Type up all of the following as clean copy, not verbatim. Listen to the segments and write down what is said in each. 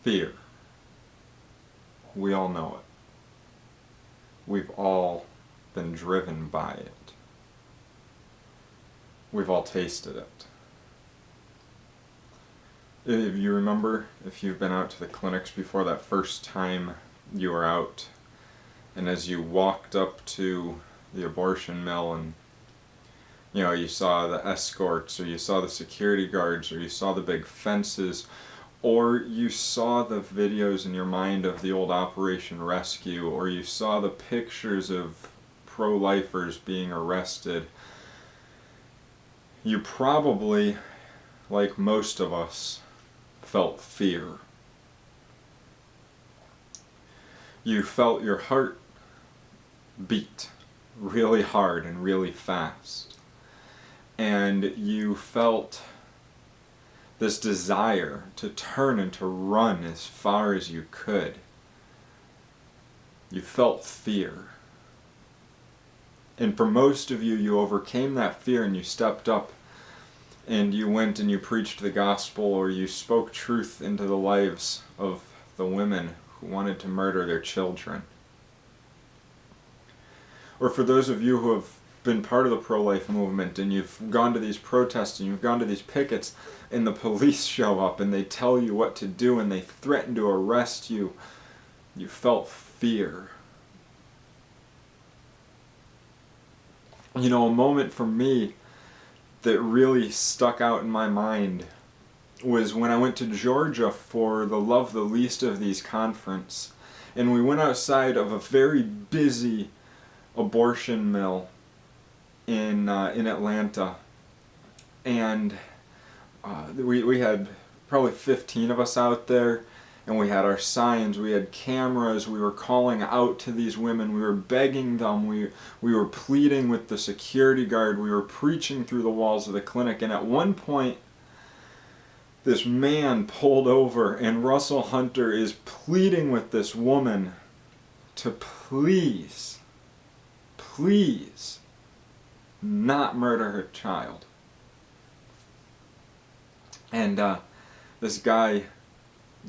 Fear. We all know it. We've all been driven by it. We've all tasted it. If you remember, if you've been out to the clinics before, that first time you were out, and as you walked up to the abortion mill and you saw the escorts, or you saw the security guards, or you saw the big fences, or you saw the videos in your mind of the old Operation Rescue, or you saw the pictures of pro-lifers being arrested, you probably, like most of us, felt fear. You felt your heart beat really hard and really fast. And you felt this desire to turn and to run as far as you could. You felt fear. And for most of you, you overcame that fear and you stepped up and you went and you preached the gospel, or you spoke truth into the lives of the women who wanted to murder their children. Or for those of you who have been part of the pro-life movement and you've gone to these protests and you've gone to these pickets and the police show up and they tell you what to do and they threaten to arrest you, you felt fear. A moment for me that really stuck out in my mind was when I went to Georgia for the Love the Least of These conference, and we went outside of a very busy abortion mill in Atlanta, and we had probably 15 of us out there, and we had our signs, we had cameras, we were calling out to these women, we were begging them, we were pleading with the security guard, we were preaching through the walls of the clinic, and at one point this man pulled over and Russell Hunter is pleading with this woman to please not murder her child. And this guy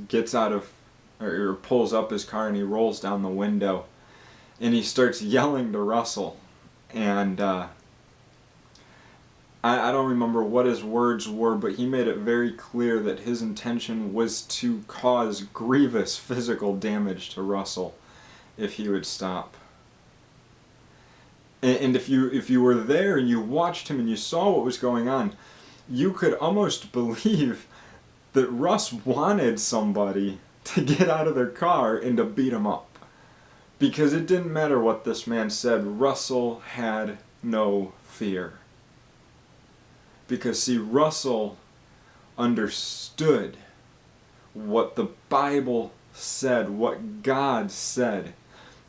gets out of, or pulls up his car and he rolls down the window and he starts yelling to Russell, and I don't remember what his words were, but he made it very clear that his intention was to cause grievous physical damage to Russell if he would stop. And if you were there and you watched him and you saw what was going on, you could almost believe that Russ wanted somebody to get out of their car and to beat him up. Because it didn't matter what this man said, Russell had no fear. Because see, Russell understood what the Bible said, what God said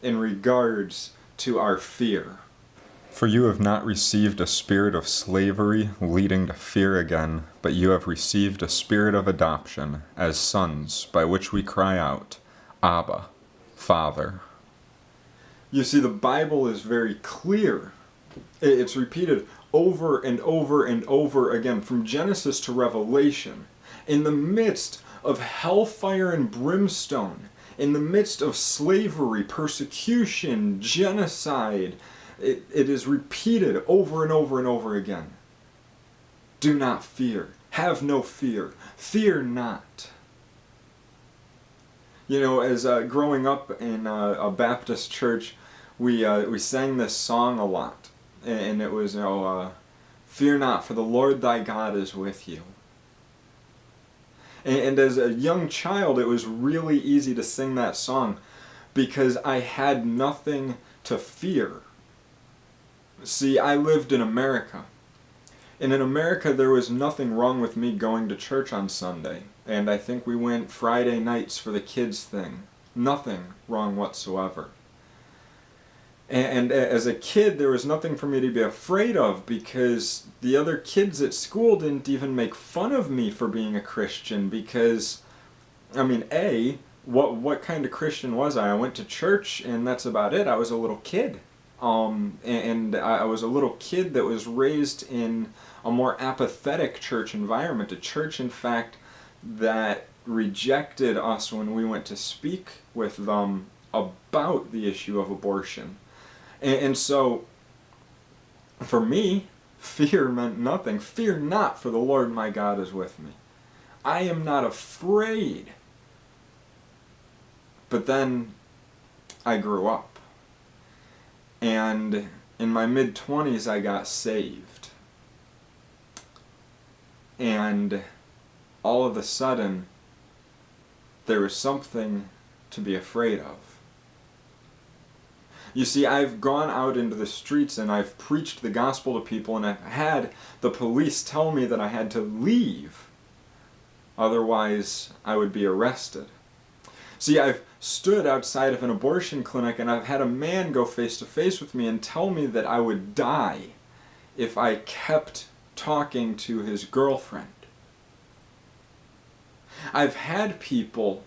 in regards to our fear. For you have not received a spirit of slavery leading to fear again, but you have received a spirit of adoption as sons, by which we cry out, Abba, Father. You see, the Bible is very clear. It's repeated over and over and over again, from Genesis to Revelation. In the midst of hellfire and brimstone, in the midst of slavery, persecution, genocide, it is repeated over and over and over again. Do not fear. Have no fear. Fear not. As growing up in a Baptist church, we sang this song a lot. And it was, fear not, for the Lord thy God is with you. And as a young child, it was really easy to sing that song because I had nothing to fear. See, I lived in America. And in America, there was nothing wrong with me going to church on Sunday. And I think we went Friday nights for the kids thing. Nothing wrong whatsoever. And as a kid, there was nothing for me to be afraid of because the other kids at school didn't even make fun of me for being a Christian because, what kind of Christian was I? I went to church and that's about it. I was a little kid. And I was a little kid that was raised in a more apathetic church environment, a church, in fact, that rejected us when we went to speak with them about the issue of abortion. And so, for me, fear meant nothing. Fear not, for the Lord my God is with me. I am not afraid. But then I grew up. And in my mid-20s I got saved. And all of a sudden, there was something to be afraid of. You see, I've gone out into the streets and I've preached the gospel to people, and I've had the police tell me that I had to leave. Otherwise, I would be arrested. See, I've stood outside of an abortion clinic and I've had a man go face to face with me and tell me that I would die if I kept talking to his girlfriend. I've had people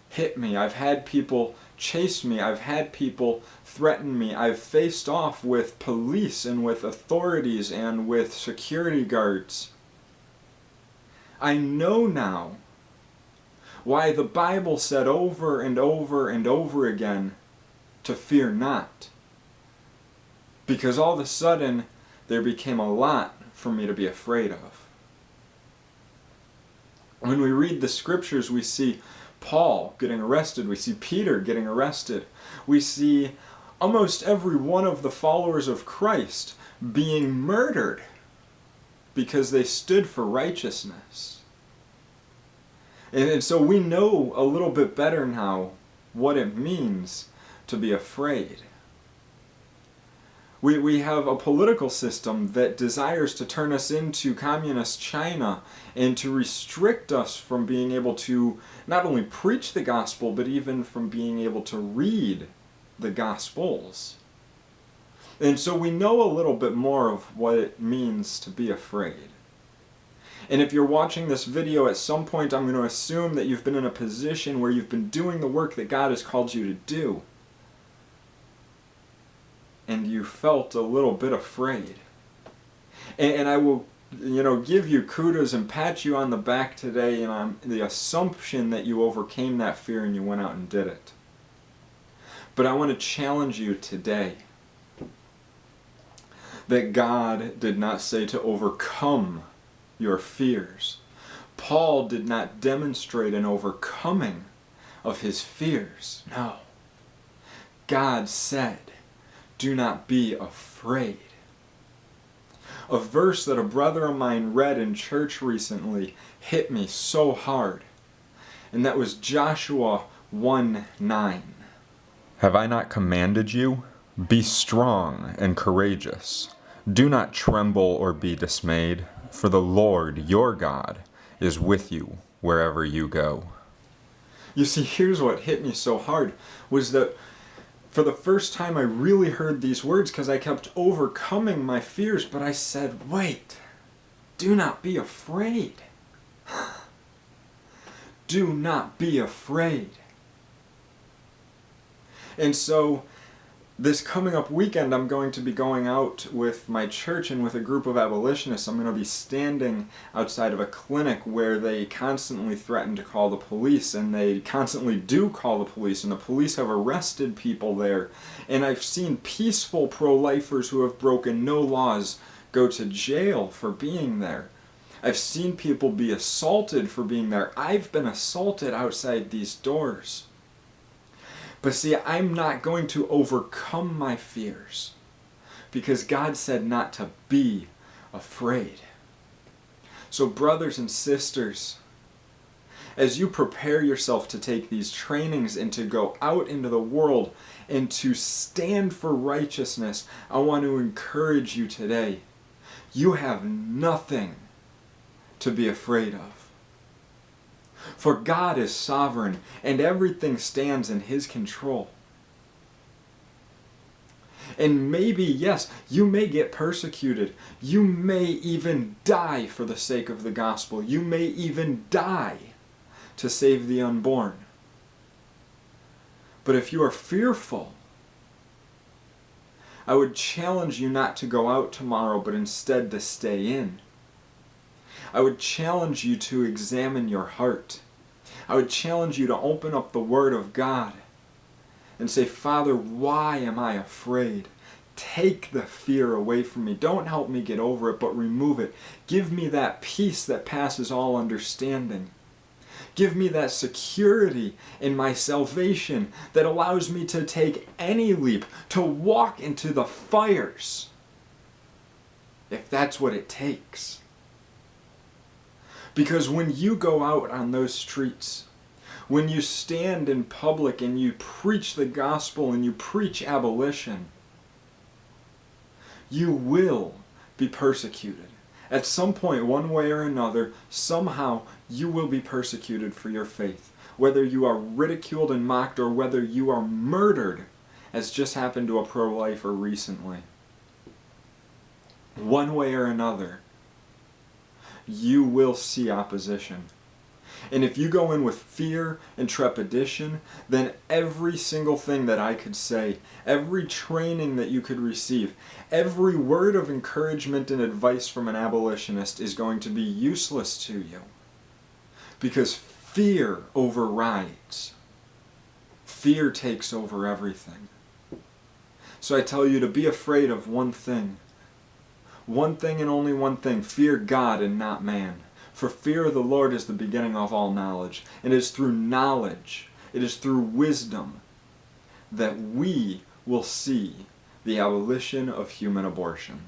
hit me. I've had people chase me. I've had people threaten me. I've faced off with police and with authorities and with security guards. I know now why the Bible said over and over and over again to fear not. Because all of a sudden there became a lot for me to be afraid of. When we read the scriptures, we see Paul getting arrested, we see Peter getting arrested, we see almost every one of the followers of Christ being murdered because they stood for righteousness. And so we know a little bit better now what it means to be afraid. We have a political system that desires to turn us into communist China and to restrict us from being able to not only preach the gospel, but even from being able to read the Gospels. And so we know a little bit more of what it means to be afraid. And if you're watching this video, at some point I'm going to assume that you've been in a position where you've been doing the work that God has called you to do. And you felt a little bit afraid. And I will, give you kudos and pat you on the back today, and on the assumption that you overcame that fear and you went out and did it. But I want to challenge you today that God did not say to overcome your fears. Paul did not demonstrate an overcoming of his fears. No. God said, do not be afraid. A verse that a brother of mine read in church recently hit me so hard, and that was Joshua 1:9. Have I not commanded you? Be strong and courageous. Do not tremble or be dismayed, for the Lord your God is with you wherever you go. You see, here's what hit me so hard, was that for the first time I really heard these words, because I kept overcoming my fears, but I said, wait, do not be afraid. Do not be afraid. And so this coming up weekend, I'm going to be going out with my church and with a group of abolitionists. I'm going to be standing outside of a clinic where they constantly threaten to call the police, and they constantly do call the police, and the police have arrested people there. And I've seen peaceful pro-lifers who have broken no laws go to jail for being there. I've seen people be assaulted for being there. I've been assaulted outside these doors. But see, I'm not going to overcome my fears, because God said not to be afraid. So brothers and sisters, as you prepare yourself to take these trainings and to go out into the world and to stand for righteousness, I want to encourage you today. You have nothing to be afraid of. For God is sovereign, and everything stands in His control. And maybe, yes, you may get persecuted. You may even die for the sake of the gospel. You may even die to save the unborn. But if you are fearful, I would challenge you not to go out tomorrow, but instead to stay in. I would challenge you to examine your heart. I would challenge you to open up the Word of God and say, Father, why am I afraid? Take the fear away from me. Don't help me get over it, but remove it. Give me that peace that passes all understanding. Give me that security in my salvation that allows me to take any leap, to walk into the fires, if that's what it takes. Because when you go out on those streets, when you stand in public and you preach the gospel and you preach abolition, you will be persecuted. At some point, one way or another, somehow, you will be persecuted for your faith. Whether you are ridiculed and mocked or whether you are murdered, as just happened to a pro-lifer recently. One way or another, you will see opposition. And if you go in with fear and trepidation, then every single thing that I could say, every training that you could receive, every word of encouragement and advice from an abolitionist is going to be useless to you. Because fear overrides. Fear takes over everything. So I tell you to be afraid of one thing. One thing and only one thing. Fear God and not man. For fear of the Lord is the beginning of all knowledge. And it is through knowledge, it is through wisdom, that we will see the abolition of human abortion.